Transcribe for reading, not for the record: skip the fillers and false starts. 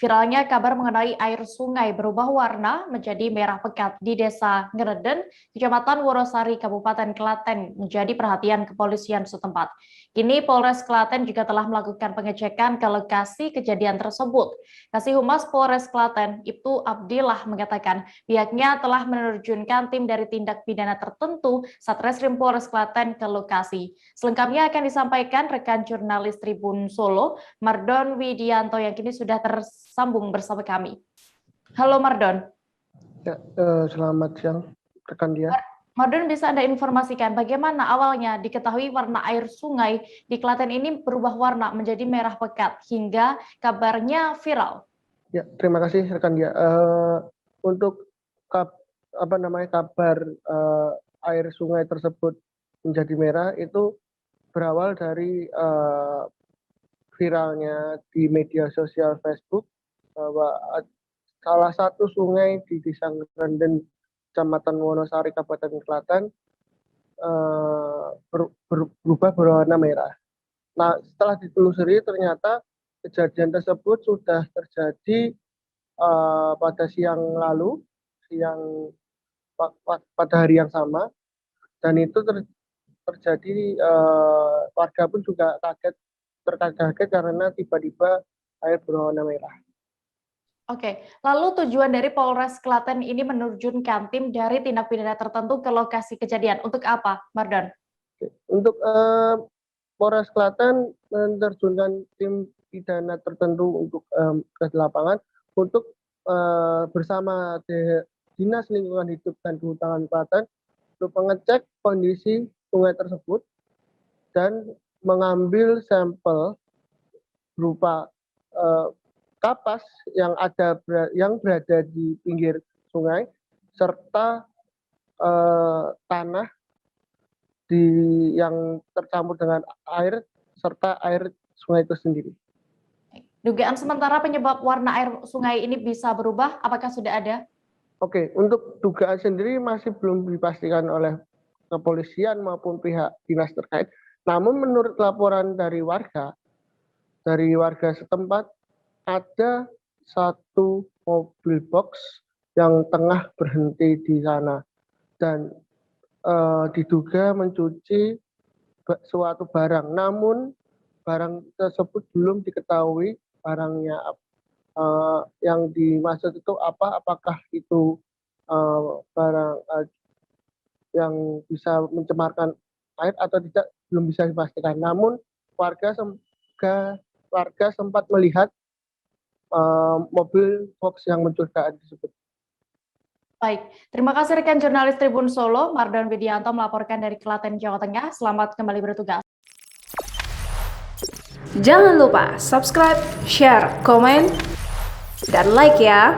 Viralnya kabar mengenai air sungai berubah warna menjadi merah pekat di Desa Ngereden, Kecamatan Wonosari, Kabupaten Klaten, menjadi perhatian kepolisian setempat. Kini Polres Klaten juga telah melakukan pengecekan ke lokasi kejadian tersebut. Kasih Humas Polres Klaten, Ibtu Abdillah, mengatakan pihaknya telah menerjunkan tim dari tindak pidana tertentu Satreskrim Polres Klaten ke lokasi. Selengkapnya akan disampaikan rekan jurnalis Tribun Solo, Mardon Widianto, yang kini sudah tersambung bersama kami. Halo Mardon. Ya, selamat siang rekan dia. Mardon, bisa Anda informasikan bagaimana awalnya diketahui warna air sungai di Klaten ini berubah warna menjadi merah pekat hingga kabarnya viral? Ya, terima kasih rekan dia. Untuk kabar air sungai tersebut menjadi merah itu berawal dari viralnya di media sosial Facebook bahwa salah satu sungai di Desa Ngerenden, Kecamatan Wonosari, Kabupaten Klaten berubah berwarna merah. Nah, setelah ditelusuri ternyata kejadian tersebut sudah terjadi pada siang lalu, pada hari yang sama, dan itu terjadi, warga pun juga terkaget karena tiba-tiba air berwarna merah. Oke, lalu tujuan dari Polres Klaten ini menerjunkan tim dari tindak pidana tertentu ke lokasi kejadian untuk apa, Mardon? Untuk Polres Klaten menerjunkan tim pidana tertentu untuk ke lapangan untuk bersama Dinas Lingkungan Hidup dan Kehutanan Klaten untuk mengecek kondisi sungai tersebut dan mengambil sampel berupa kapas yang berada di pinggir sungai serta tanah yang tercampur dengan air serta air sungai itu sendiri. Dugaan sementara penyebab warna air sungai ini bisa berubah, apakah sudah ada? Oke, untuk dugaan sendiri masih belum dipastikan oleh kepolisian maupun pihak dinas terkait. Namun menurut laporan dari warga setempat, ada satu mobil box yang tengah berhenti di sana dan diduga mencuci suatu barang. Namun barang tersebut belum diketahui barangnya yang dimaksud itu apa, apakah itu barang yang bisa mencemarkan air atau tidak, belum bisa dipastikan. Namun warga sempat melihat mobil box yang mencurigakan tersebut. Baik, terima kasih rekan jurnalis Tribun Solo, Mardon Widianto melaporkan dari Klaten, Jawa Tengah. Selamat kembali bertugas. Jangan lupa subscribe, share, komen, dan like ya.